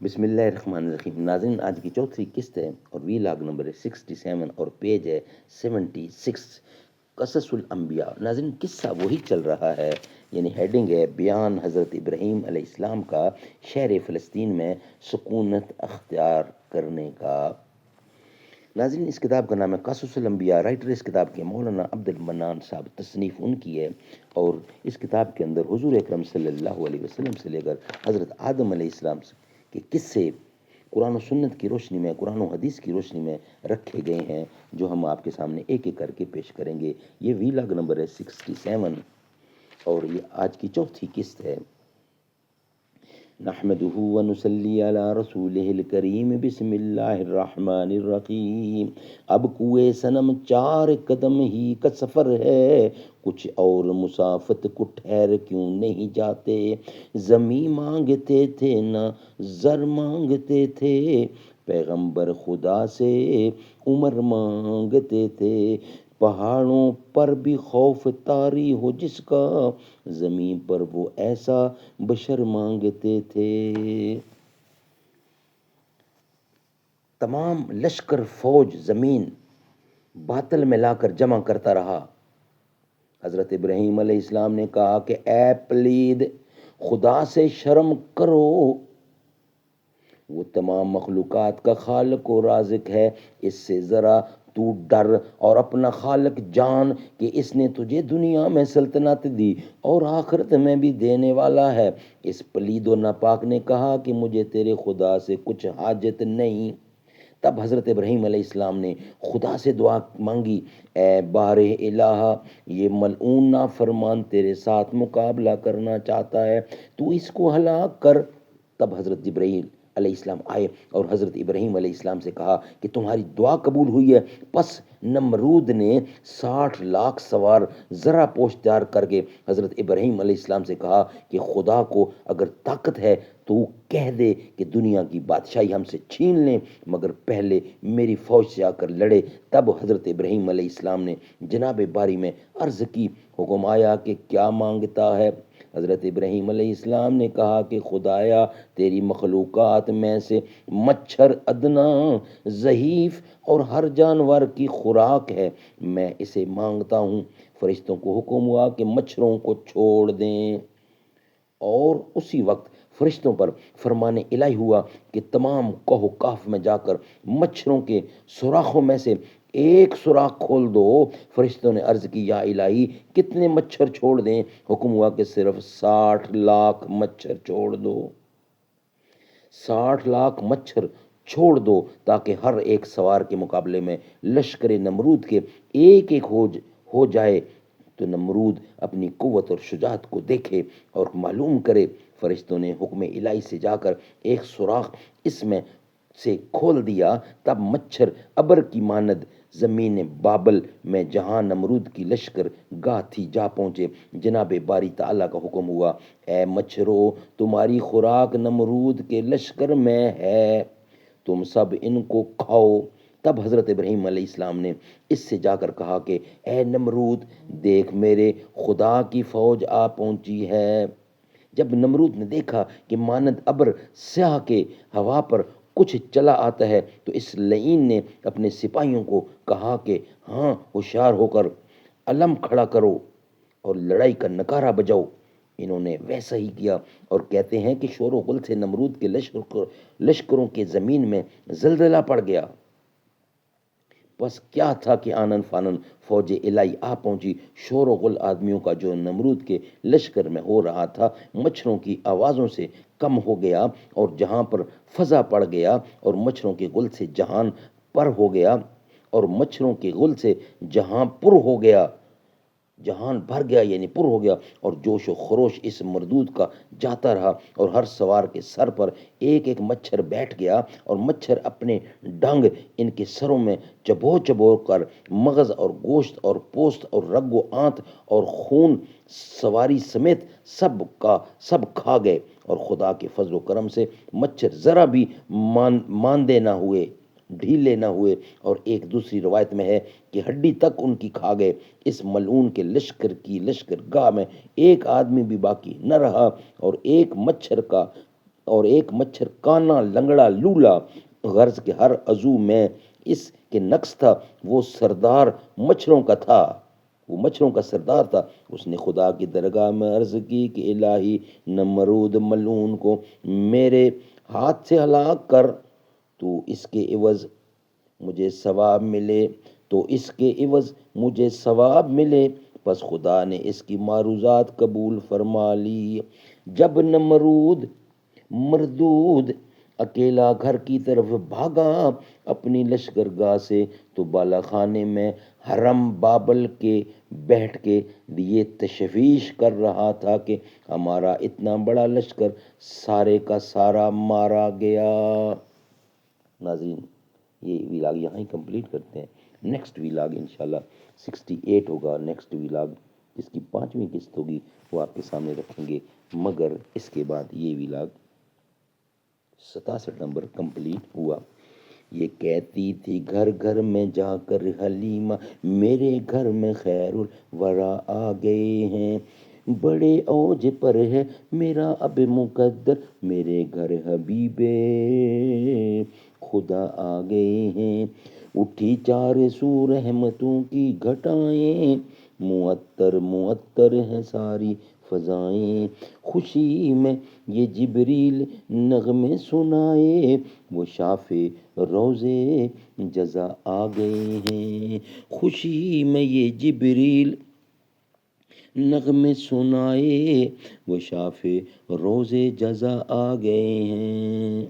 بسم اللہ الرحمن الرحیم۔ ناظرین، آج کی چوتھی قسط ہے اور وی لاگ نمبر ہے 67 اور پیج ہے 76، قصص الانبیاء۔ ناظرین، قصہ وہی چل رہا ہے، یعنی ہیڈنگ ہے بیان حضرت ابراہیم علیہ السلام کا شہر فلسطین میں سکونت اختیار کرنے کا۔ ناظرین، اس کتاب کا نام ہے قصص الانبیاء۔ رائٹر اس کتاب کے مولانا عبد المنان صاحب، تصنیف ان کی ہے، اور اس کتاب کے اندر حضور اکرم صلی اللہ علیہ وسلم سے لے کر حضرت آدم علیہ السلام کے قصے قرآن و سنت کی روشنی میں، قرآن و حدیث کی روشنی میں رکھے گئے ہیں، جو ہم آپ کے سامنے ایک ایک کر کے پیش کریں گے۔ یہ وی لاگ نمبر ہے 67 اور یہ آج کی چوتھی قسط ہے۔ نحمده ونصلی علی رسولہ الکریم، بسم اللہ الرحمن الرحیم۔ اب کوئے صنم 4 قدم ہی کا سفر ہے، کچھ اور مسافت کو ٹھہر کیوں نہیں جاتے؟ زمیں مانگتے تھے نہ زر مانگتے تھے، پیغمبر خدا سے عمر مانگتے تھے۔ پہاڑوں پر بھی خوف طاری ہو جس کا، زمین پر وہ ایسا بشر مانگتے تھے۔ تمام لشکر فوج زمین باطل میں لا کر جمع کرتا رہا۔ حضرت ابراہیم علیہ السلام نے کہا کہ اے پلید، خدا سے شرم کرو، وہ تمام مخلوقات کا خالق و رازق ہے، اس سے ذرا تو ڈر اور اپنا خالق جان کہ اس نے تجھے دنیا میں سلطنت دی اور آخرت میں بھی دینے والا ہے۔ اس پلید و ناپاک نے کہا کہ مجھے تیرے خدا سے کچھ حاجت نہیں۔ تب حضرت ابراہیم علیہ السلام نے خدا سے دعا مانگی، اے بارِ الہ، یہ ملعون نافرمان تیرے ساتھ مقابلہ کرنا چاہتا ہے، تو اس کو ہلاک کر۔ تب حضرت جبرائیل علیہ السلام آئے اور حضرت ابراہیم علیہ السلام سے کہا کہ تمہاری دعا قبول ہوئی ہے۔ پس نمرود نے 60 لاکھ سوار ذرا پوش تیار کر کے حضرت ابراہیم علیہ السلام سے کہا کہ خدا کو اگر طاقت ہے تو کہہ دے کہ دنیا کی بادشاہی ہم سے چھین لیں، مگر پہلے میری فوج سے آ کر لڑے۔ تب حضرت ابراہیم علیہ السلام نے جناب باری میں عرض کی، حکم آیا کہ کیا مانگتا ہے؟ حضرت ابراہیم علیہ السلام نے کہا کہ خدایا، تیری مخلوقات میں سے مچھر ادنا، ضعیف اور ہر جانور کی خوراک ہے، میں اسے مانگتا ہوں۔ فرشتوں کو حکم ہوا کہ مچھروں کو چھوڑ دیں، اور اسی وقت فرشتوں پر فرمان الہی ہوا کہ تمام کوہ و کاف میں جا کر مچھروں کے سوراخوں میں سے ایک سوراخ کھول دو۔ فرشتوں نے عرض کی، یا الہی کتنے مچھر چھوڑ دیں؟ حکم ہوا کہ صرف 60 لاکھ مچھر چھوڑ دو۔ 60 لاکھ مچھر چھوڑ دو تاکہ ہر ایک سوار کے مقابلے میں لشکر نمرود کے ایک ایک ہو جائے، تو نمرود اپنی قوت اور شجاعت کو دیکھے اور معلوم کرے۔ فرشتوں نے حکم الہی سے جا کر ایک سوراخ اس میں سے کھول دیا، تب مچھر ابر کی مانند زمین بابل میں جہاں نمرود کی لشکر گاہ تھی جا پہنچے۔ جناب باری تعالیٰ کا حکم ہوا، اے مچھرو، تمہاری خوراک نمرود کے لشکر میں ہے، تم سب ان کو کھاؤ۔ تب حضرت ابراہیم علیہ السلام نے اس سے جا کر کہا کہ اے نمرود، دیکھ میرے خدا کی فوج آ پہنچی ہے۔ جب نمرود نے دیکھا کہ مانند ابر سیاہ کے ہوا پر کچھ چلا آتا ہے، تو اس لعین نے اپنے سپاہیوں کو کہا کہ ہاں، ہوشیار ہو کر علم کھڑا کرو اور لڑائی کا نکارہ بجاؤ۔ انہوں نے ویسا ہی کیا، اور کہتے ہیں کہ شور و غل سے نمرود کے لشکروں کے زمین میں زلزلہ پڑ گیا۔ بس کیا تھا کہ آنن فانن فوج الہی آ پہنچی۔ شور و غل آدمیوں کا جو نمرود کے لشکر میں ہو رہا تھا، مچھروں کی آوازوں سے کم ہو گیا، اور جہاں پر فضا پڑ گیا، اور مچھروں کے غل سے جہان پر ہو گیا، اور مچھروں کے غل سے جہاں پر ہو گیا، جہان بھر گیا یعنی پر ہو گیا، اور جوش و خروش اس مردود کا جاتا رہا، اور ہر سوار کے سر پر ایک ایک مچھر بیٹھ گیا، اور مچھر اپنے ڈنگ ان کے سروں میں چبو چبو کر مغز اور گوشت اور پوست اور رگ و آنت اور خون سواری سمیت سب کا سب کھا گئے، اور خدا کے فضل و کرم سے مچھر ذرا بھی ماندے نہ ہوئے، ڈھیلے نہ ہوئے، اور ایک دوسری روایت میں ہے کہ ہڈی تک ان کی کھا گئے۔ اس ملعون کے لشکر کی لشکر گاہ میں ایک آدمی بھی باقی نہ رہا، اور ایک مچھر کا اور ایک مچھر کانا لنگڑا لولا، غرض کہ ہر عضو میں اس کے نقص تھا، وہ سردار مچھروں کا تھا، وہ مچھروں کا سردار تھا۔ اس نے خدا کی درگاہ میں عرض کی کہ الہی، نمرود ملعون کو میرے ہاتھ سے ہلاک کر، تو اس کے عوض مجھے ثواب ملے، تو اس کے عوض مجھے ثواب ملے۔ پس خدا نے اس کی معروضات قبول فرما لی۔ جب نمرود مردود اکیلا گھر کی طرف بھاگا اپنی لشکرگاہ سے، تو بالا خانے میں حرم بابل کے بیٹھ کے یہ تشویش کر رہا تھا کہ ہمارا اتنا بڑا لشکر سارے کا سارا مارا گیا۔ ناظرین، یہ ویلاگ یہاں ہی کمپلیٹ کرتے ہیں۔ نیکسٹ ویلاگ انشاءاللہ 68 ہوگا، نیکسٹ ویلاگ جس کی 5ویں قسط ہوگی وہ آپ کے سامنے رکھیں گے، مگر اس کے بعد یہ ویلاگ 67 نمبر کمپلیٹ ہوا۔ یہ کہتی تھی گھر گھر میں جا کر حلیمہ، میرے گھر میں خیر الورا آ گئے ہیں، بڑے اوج پر ہے میرا اب مقدر، میرے گھر حبیب خدا آ گئے ہیں۔ اٹھی چار سو رحمتوں کی گھٹائیں، معطر معطر ہیں ساری فضائیں، خوشی میں یہ جبریل نغمے سنائے، وہ شافع روزے جزا آ گئے ہیں۔ خوشی میں یہ جبریل نغمے سنائے، وہ شافع روزے جزا آ گئے ہیں۔